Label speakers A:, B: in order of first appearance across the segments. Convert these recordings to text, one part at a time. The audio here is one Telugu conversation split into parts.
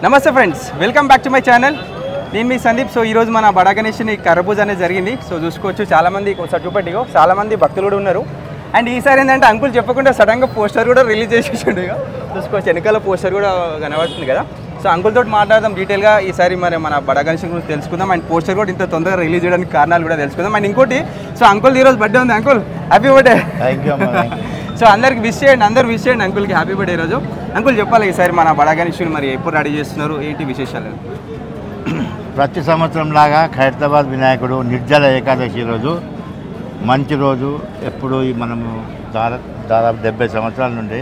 A: నమస్తే friends, welcome back to my channel. నేను మీ సందీప్. సో ఈరోజు మన బడా గణేష్ని కర్రపూజ అనేది జరిగింది. సో చూసుకోవచ్చు, చాలామంది ఒకసారి చూపెట్టిగో చాలామంది భక్తులు కూడా ఉన్నారు. అండ్ ఈసారి ఏంటంటే అంకుల్ చెప్పకుండా సడన్గా పోస్టర్ కూడా రిలీజ్ చేసేసిండు. ఇక చూసుకోవచ్చు, వెనకాల పోస్టర్ కూడా కనబడుతుంది కదా. సో అంకుల్ తోటి మాట్లాడదాం డీటెయిల్గా ఈసారి మరి మన బడా గణేష్ గురించి తెలుసుకుందాం. అండ్ పోస్టర్ కూడా ఇంత తొందరగా రిలీజ్ చేయడానికి కారణాలు కూడా తెలుసుకుందాం. అండ్ ఇంకోటి, సో అంకుల్ ఈరోజు బర్త్డే ఉంది. Uncle happy birthday. సో అందరికి విష్ చేయండి, అందరు విష్ చేయండి అంకుల్కి హ్యాపీ బర్త్డే ఈరోజు. అంకుల్ చెప్పాలి ఈసారి మన బడా గణేష్ని మరి ఎప్పుడు రెడీ చేస్తున్నారు, ఏంటి విశేషాలు?
B: ప్రతి సంవత్సరం లాగా ఖైరతాబాద్ వినాయకుడు నిర్జల ఏకాదశి రోజు మంచి రోజు. ఎప్పుడు మనము దాదాపు 70 సంవత్సరాల నుండి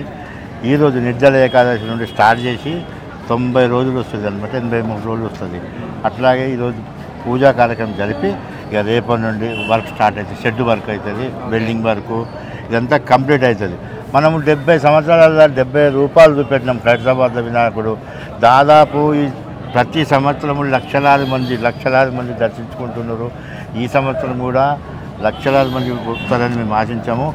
B: ఈరోజు నిర్జల ఏకాదశి నుండి స్టార్ట్ చేసి 90 రోజులు వస్తుంది అనమాట, 83 రోజులు వస్తుంది. అట్లాగే ఈరోజు పూజా కార్యక్రమం జరిపి ఇక రేపటి నుండి వర్క్ స్టార్ట్ అవుతుంది. షెడ్ వర్క్ అవుతుంది, బిల్డింగ్ వర్క్ ఇదంతా కంప్లీట్ అవుతుంది. మనము 70 సంవత్సరాల 70 రూపాయలు చూపెట్టినాం ఖైరతాబాద్ వినాయకుడు. దాదాపు ఈ ప్రతి సంవత్సరము లక్షలాది మంది దర్శించుకుంటున్నారు. ఈ సంవత్సరం కూడా లక్షలాది మంది వస్తారని మేము ఆశించాము.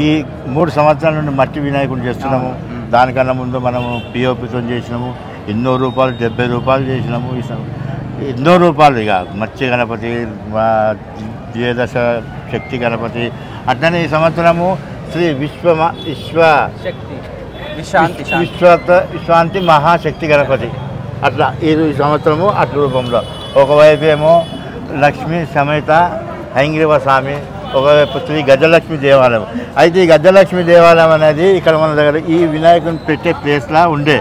B: ఈ 3 సంవత్సరాల నుండి మట్టి వినాయకుడు చేస్తున్నాము. దానికన్నా ముందు మనము పిఓపితో చేసినాము. ఎన్నో రూపాయలు, 70 రూపాయలు చేసినాము. ఎన్నో రూపాయలు ఇక మత్స్య గణపతి, ద్వేదశ శక్తి గణపతి. అట్లనే ఈ సంవత్సరము శ్రీ విశ్వాంతి మహాశక్తి గణపతి. అట్లా ఈ సంవత్సరము అట్ల రూపంలో ఒకవైపు ఏమో లక్ష్మీ సమేత హైంగ్రీవ స్వామి, ఒకవైపు శ్రీ గజలక్ష్మి దేవాలయం. అయితే ఈ గజలక్ష్మి దేవాలయం అనేది ఇక్కడ మన దగ్గర ఈ వినాయకుని పెట్టే ప్లేస్లా ఉండే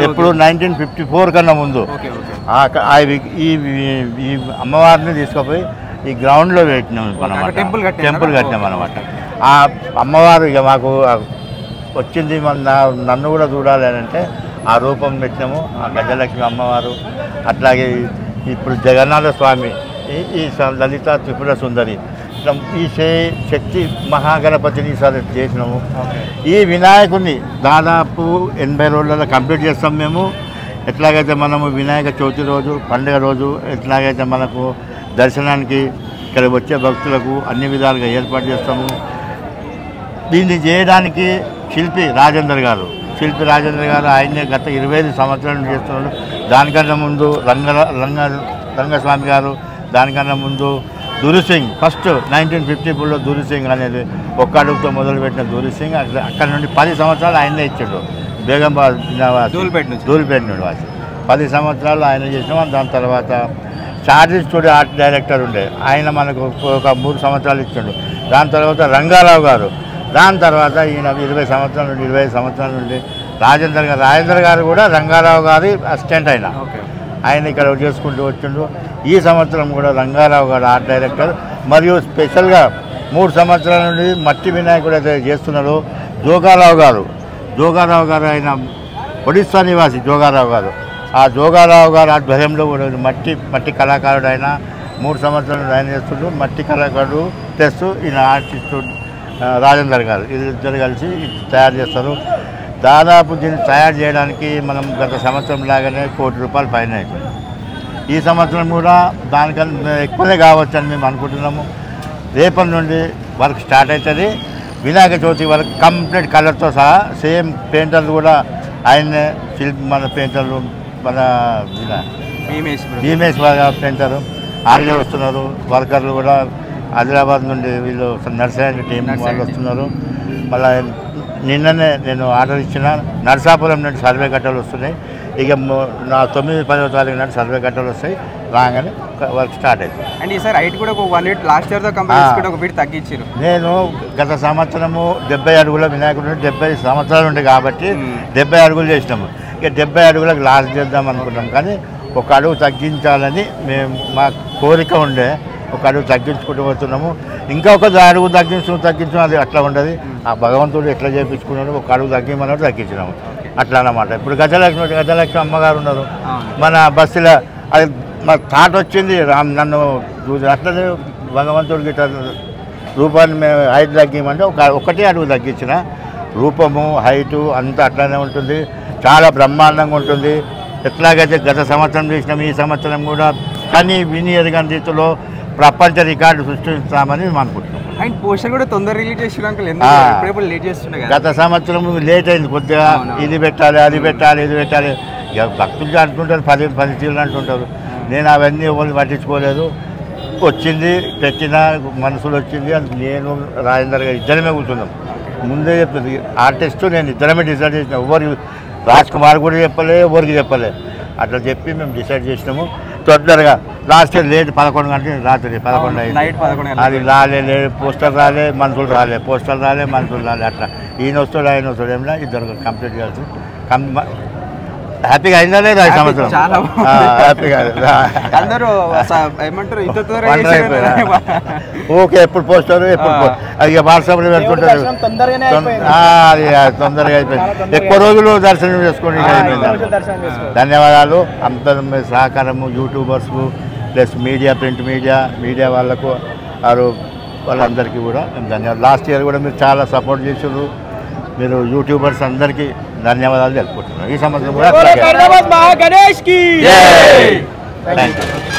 B: ఎప్పుడు 1954 కన్నా ముందు. ఈ అమ్మవారిని తీసుకుపోయి ఈ గ్రౌండ్లో పెట్టినాం అనమాట, టెంపుల్ కట్టినాం అనమాట. ఆ అమ్మవారు ఇక మాకు వచ్చింది, నన్ను కూడా చూడాలి అని అంటే ఆ రూపం పెట్టినాము, ఆ గజలక్ష్మి అమ్మవారు. అట్లాగే ఇప్పుడు జగన్నాథ స్వామి, ఈ లలిత త్రిపుర సుందరి, ఈ శక్తి మహాగణపతిని ఈసారి చేసినాము. ఈ వినాయకుడిని దాదాపు 80 రోజులలో కంప్లీట్ చేస్తాం మేము. ఎట్లాగైతే మనము వినాయక చవితి రోజు, పండుగ రోజు ఎట్లాగైతే మనకు దర్శనానికి ఇక్కడ వచ్చే భక్తులకు అన్ని విధాలుగా ఏర్పాటు చేస్తాము. దీన్ని చేయడానికి శిల్పి రాజేందర్ గారు ఆయనే గత 25 సంవత్సరాలు చేస్తున్నాడు. దానికన్నా ముందు రంగస్వామి గారు, దానికన్నా ముందు దురిసింగ్, ఫస్ట్ 1954లో దురిసింగ్ అనేది ఒక్క అడుగుతో మొదలుపెట్టిన దురిసింగ్. అక్కడ నుండి 10 సంవత్సరాలు ఆయనే ఇచ్చాడు. బేగంబాద్ ధూల్పేట నుండి వాసి 10 సంవత్సరాలు ఆయన చేసినాం. దాని తర్వాత చార్జీ స్టూడియో ఆర్ట్ డైరెక్టర్ ఉండే ఆయన మనకు ఒక 3 సంవత్సరాలు ఇచ్చాడు. దాని తర్వాత రంగారావు గారు, దాని తర్వాత ఈయన 20 సంవత్సరాల నుండి రాజేందర్ గారు కూడా రంగారావు గారి అసిస్టెంట్ ఆయన ఇక్కడ చేసుకుంటూ వచ్చిండు. ఈ సంవత్సరం కూడా రంగారావు గారు ఆర్ట్ డైరెక్టర్. మరియు స్పెషల్గా 3 సంవత్సరాల నుండి మట్టి వినాయకుడు అయితే చేస్తున్నారు జోగారావు గారు ఆయన ఒడిస్సా నివాసి జోగారావు గారు. ఆ జోగారావు గారు ఆధ్వర్యంలో మట్టి కళాకారుడు ఆయన 3 సంవత్సరాల నుండి ఆయన చేస్తుండ్రు. మట్టి కళాకారుడు ప్లస్ ఈయన ఆర్టిస్టు రాజేందర్ గారు, ఇద్దరు కలిసి తయారు చేస్తారు. దాదాపు దీన్ని తయారు చేయడానికి మనం గత సంవత్సరం లాగానే ₹1 కోటి పైన అవుతుంది. ఈ సంవత్సరం కూడా దానికన్నా ఎక్కువనే కావచ్చని మేము అనుకుంటున్నాము. రేపటి నుండి వర్క్ స్టార్ట్ అవుతుంది. వినాయక చవితి వరకు కంప్లీట్ కలర్తో సహా సేమ్ పెయింటర్లు కూడా ఆయన్నే, మన పెయింటర్లు మన భీమేష్ పెయింటరు ఆయనే వస్తున్నారు. వర్కర్లు కూడా ఆదిలాబాద్ నుండి వీళ్ళు నర్సరీ టీం వాళ్ళు వస్తున్నారు. మళ్ళీ నిన్ననే నేను ఆర్డర్ ఇచ్చిన నర్సాపురం నుండి సర్వే కట్టలు వస్తున్నాయి. ఇక 9-10వ తారీఖు నాడు సర్వే కట్టలు వస్తాయి. రాగానే వర్క్ స్టార్ట్ అవుతుంది.
A: అండ్ ఈసారి హైట్ కూడా ఒక 1 ఫీట్ లాస్ట్ ఇయర్తో కంపేర్ చేసుకుంటే ఒక ఫీట్ తగ్గించారు.
B: నేను గత సంవత్సరము 70 అడుగుల వినాయకుడు 70 సంవత్సరాలు ఉండే కాబట్టి 70 అడుగులు చేసినాము. ఇక 70 అడుగులకు లాస్ట్ చేద్దాం అనుకుంటాం. కానీ 1 అడుగు తగ్గించాలని మేము మా కోరిక ఉండే, 1 అడుగు తగ్గించుకుంటూ పోతున్నాము. ఇంకా ఒక అడుగు తగ్గించడం అది అట్లా ఉండదు. ఆ భగవంతుడు ఎట్లా చేయించుకున్నాడు, 1 అడుగు తగ్గిమన్నాడు, తగ్గించినాము అట్లా అన్నమాట. ఇప్పుడు గజలక్ష్మి అమ్మగారు ఉన్నారు మన బస్సులో. అది మా థాట్ వచ్చింది, నన్ను చూసి అట్లనే భగవంతుడికి గిట్ట రూపాన్ని మేము హైట్ తగ్గిమంటే 1 అడుగు తగ్గించిన రూపము హైటు అంతా అట్లానే ఉంటుంది. చాలా బ్రహ్మాండంగా ఉంటుంది. ఎట్లాగైతే గత సంవత్సరం చేసినాం, ఈ సంవత్సరం కూడా కానీ విని ఎరగని రీతిలో ప్రపంచ రికార్డు సృష్టిస్తామని మేము అనుకుంటున్నాం.
A: అండ్ పోస్టర్ కూడా తొందర రిలీజ్ చేసినాక లేట్ చేస్తున్నాయి.
B: గత సంవత్సరం లేట్ అయింది కొద్దిగా. ఇది పెట్టాలి, అది పెట్టాలి, ఇది పెట్టాలి. ఇక భక్తులు అంటుంటారు 10 తీర్లు అంటుంటారు. నేను అవన్నీ ఎవరు పట్టించుకోలేదు. వచ్చింది పెట్టిన మనసులో వచ్చింది అది నేను రాజేందర్ గారు ఇద్దరమే కూర్చున్నాం. ముందే చెప్తుంది ఆర్టిస్ట్ నేను ఇద్దరమే డిసైడ్ చేసిన. ఎవరికి రాజ్ కుమార్ కూడా చెప్పలే, ఎవరికి చెప్పలే. అట్లా చెప్పి మేము డిసైడ్ చేసినాము తొందరగా. లాస్ట్ ఇయర్ లేట్ 11 గంటలు రాత్రి 11 అయింది. అది రాలే, పోస్టర్ రాలే, మనుషులు రాలే, పోస్టర్ రాలే, మనుషులు రాలే. అట్లా ఈయన వస్తాడు ఆయన వస్తాడు ఏమిలా ఇద్దరు కంప్లీట్ చేయాల్సి హ్యాపీగా అయిందా లేదా ఈ సంవత్సరం? హ్యాపీగా
A: అందరూ ఏమంటారు
B: ఓకే. ఎప్పుడు పోస్టర్ ఎప్పుడు ఇక వాట్సాప్లో పెట్టుకుంటారు. తొందరగా అయిపోయింది. ఎక్కువ రోజులు దర్శనం చేసుకోండి. ధన్యవాదాలు. అంత సహకారము యూట్యూబర్స్కు ప్లస్ మీడియా ప్రింట్ మీడియా వాళ్ళకు వాళ్ళందరికీ కూడా మేము ధన్యవాదాలు. లాస్ట్ ఇయర్ కూడా మీరు చాలా సపోర్ట్ చేసారు. మీరు యూట్యూబర్స్ అందరికీ ధన్యవాదాలు తెలుపుకుంటున్నారు. ఈ సంవత్సరం కూడా థ్యాంక్ యూ.